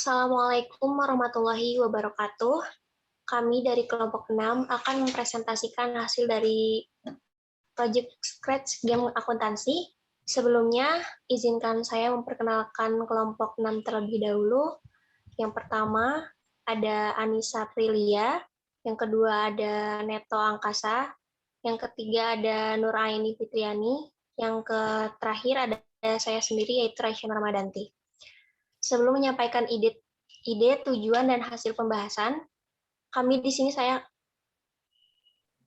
Assalamualaikum warahmatullahi wabarakatuh. Kami dari kelompok 6 akan mempresentasikan hasil dari Project Scratch Game Akuntansi. Sebelumnya, izinkan saya memperkenalkan kelompok 6 terlebih dahulu. Yang pertama, ada Anissa Prilia. Yang kedua, ada Neto Angkasa. Yang ketiga, ada Nuraini Fitriani. Yang terakhir, ada saya sendiri, yaitu Raisyana Ramadanti. Sebelum menyampaikan ide, tujuan, dan hasil pembahasan, kami di sini saya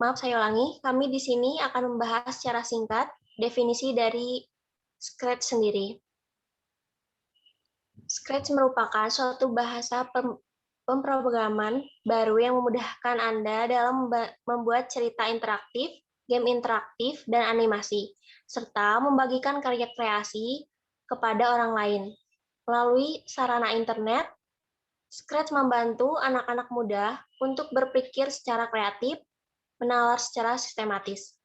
ulangi, kami di sini akan membahas secara singkat definisi dari Scratch sendiri. Scratch merupakan suatu bahasa pemrograman baru yang memudahkan Anda dalam membuat cerita interaktif, game interaktif, dan animasi, serta membagikan karya kreasi kepada orang lain. Melalui sarana internet, Scratch membantu anak-anak muda untuk berpikir secara kreatif, menalar secara sistematis.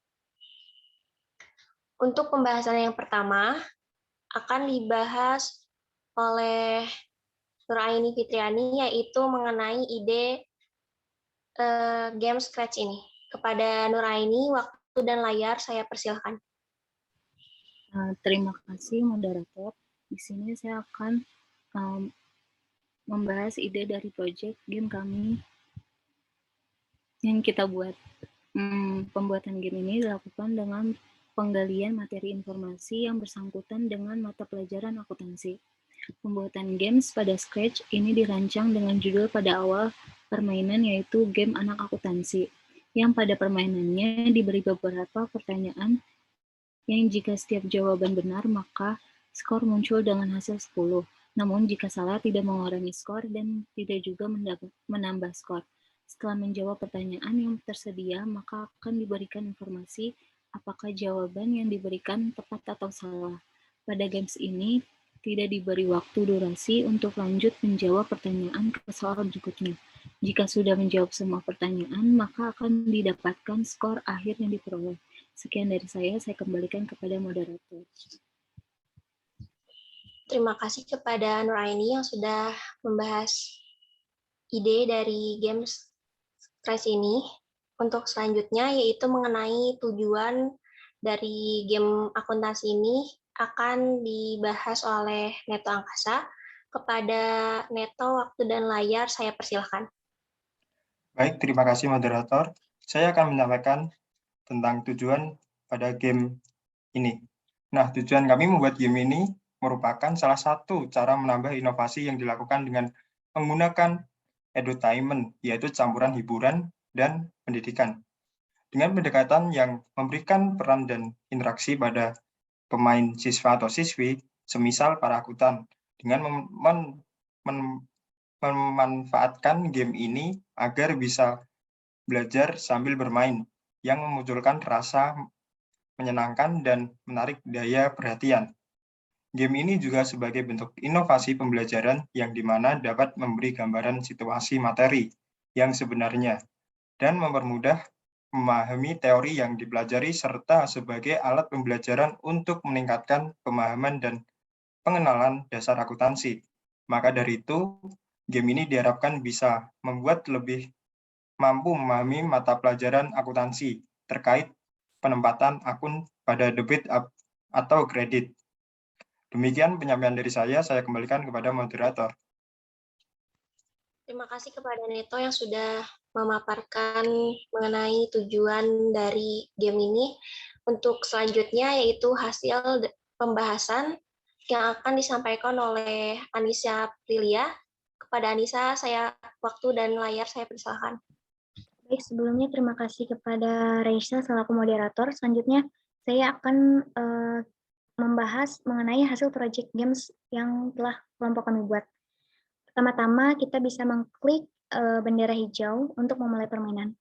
Untuk pembahasan yang pertama, akan dibahas oleh Nuraini Fitriani, yaitu mengenai ide game Scratch ini. Kepada Nuraini, waktu dan layar saya persilahkan. Terima kasih moderator. Di sini saya akan membahas ide dari proyek game kami yang kita buat. Pembuatan game ini dilakukan dengan penggalian materi informasi yang bersangkutan dengan mata pelajaran akuntansi. Pembuatan games pada Scratch ini dirancang dengan judul pada awal permainan, yaitu game anak akuntansi, yang pada permainannya diberi beberapa pertanyaan yang jika setiap jawaban benar maka skor muncul dengan hasil 10. Namun jika salah tidak mengurangi skor dan tidak juga menambah skor. Setelah menjawab pertanyaan yang tersedia, maka akan diberikan informasi apakah jawaban yang diberikan tepat atau salah. Pada games ini, tidak diberi waktu durasi untuk lanjut menjawab pertanyaan ke soal berikutnya. Jika sudah menjawab semua pertanyaan, maka akan didapatkan skor akhir yang diperoleh. Sekian dari saya kembalikan kepada moderator. Terima kasih kepada Nuraini yang sudah membahas ide dari games Scratch ini. Untuk selanjutnya, yaitu mengenai tujuan dari game akuntansi ini, akan dibahas oleh Neto Angkasa. Kepada Neto, waktu dan layar saya persilahkan. Baik, terima kasih moderator. Saya akan menyampaikan tentang tujuan pada game ini. Nah, tujuan kami membuat game ini merupakan salah satu cara menambah inovasi yang dilakukan dengan menggunakan edutainment, yaitu campuran hiburan dan pendidikan. Dengan pendekatan yang memberikan peran dan interaksi pada pemain siswa atau siswi, semisal para akuntan, dengan memanfaatkan game ini agar bisa belajar sambil bermain, yang memunculkan rasa menyenangkan dan menarik daya perhatian. Game ini juga sebagai bentuk inovasi pembelajaran yang dimana dapat memberi gambaran situasi materi yang sebenarnya dan mempermudah memahami teori yang dipelajari serta sebagai alat pembelajaran untuk meningkatkan pemahaman dan pengenalan dasar akuntansi. Maka dari itu, game ini diharapkan bisa membuat lebih mampu memahami mata pelajaran akuntansi terkait penempatan akun pada debit atau kredit. Demikian penyampaian dari saya kembalikan kepada moderator. Terima kasih kepada Neto yang sudah memaparkan mengenai tujuan dari game ini. Untuk selanjutnya, yaitu hasil pembahasan yang akan disampaikan oleh Anissa Prilia. Kepada Anissa, waktu dan layar saya persilakan. Baik, sebelumnya terima kasih kepada Reisa selaku moderator. Selanjutnya, saya akan membahas mengenai hasil project games yang telah kelompok kami buat. Pertama-tama, kita bisa mengklik bendera hijau untuk memulai permainan.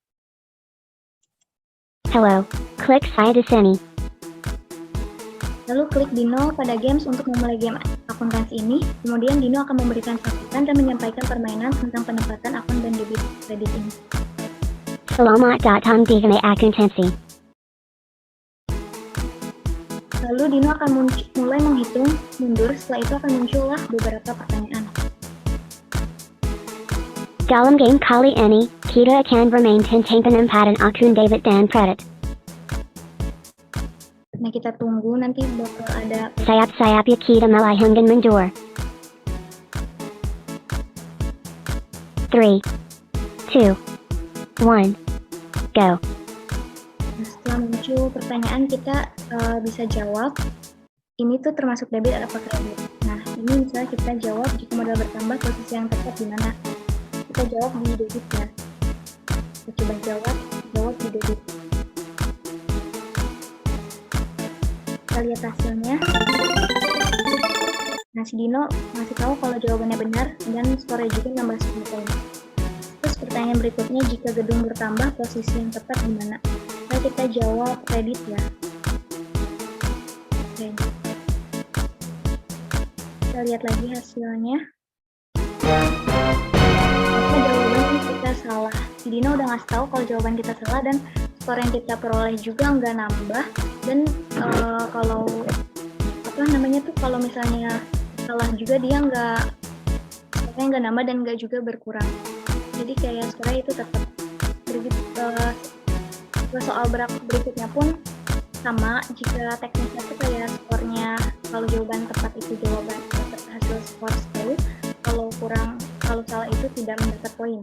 Hello, klik saya di sini. Lalu klik Dino pada games untuk memulai game akuntansi ini. Kemudian Dino akan memberikan sambutan dan menyampaikan permainan tentang penempatan akun dan debit kredit ini. Selamat datang di game akuntansi. Lalu Dino akan mulai menghitung mundur, setelah itu akan muncullah beberapa pertanyaan. Dalam game kali ini, kita akan bermain tentang penempatan akun David dan Predit. Nah, kita tunggu nanti bakal ada Sayap-sayap ya kita mulai hingga mundur. 3, 2, 1, go. Nah, setelah muncul pertanyaan, kita bisa jawab, ini tuh termasuk debit atau kredit. Nah, ini misalnya kita jawab jika modal bertambah, posisi yang tepat di mana. Kita jawab di debit ya. Kita coba jawab di debit. Kita lihat hasilnya. Nah, si Dino ngasih tahu kalau jawabannya benar dan skornya juga nambah 10 poin. Terus pertanyaan berikutnya, jika gedung bertambah, posisi yang tepat di mana? Nah, kita jawab kredit ya. Kredit. Kita lihat lagi hasilnya. Nah, jawaban kita salah. Si Dino udah ngasih tahu kalau jawaban kita salah dan skor yang kita peroleh juga nggak nambah. Dan kalau kalau misalnya salah juga dia nggak nambah dan nggak juga berkurang. Jadi kayak skornya itu tetap begitu. Soal berikutnya pun sama, jika teknisnya itu kayak skornya, kalau jawaban tepat itu jawaban dapat hasil skor 10, kalau salah itu tidak mendapat poin.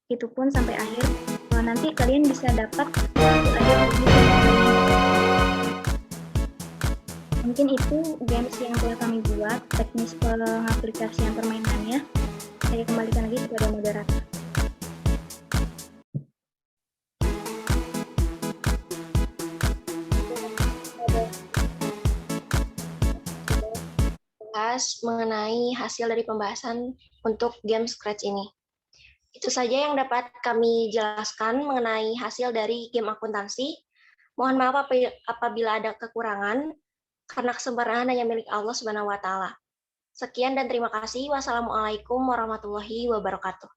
Itu pun sampai akhir. Nanti kalian bisa dapat akhir ini. Mungkin itu games yang telah kami buat, teknis pengaplikasian permainannya. Saya kembalikan lagi kepada moderator. Bahas mengenai hasil dari pembahasan untuk game Scratch ini. Itu saja yang dapat kami jelaskan mengenai hasil dari game akuntansi. Mohon maaf apabila ada kekurangan, karena kesempurnaan hanya milik Allah Subhanahu wa Ta'ala. Sekian dan terima kasih. Wassalamualaikum warahmatullahi wabarakatuh.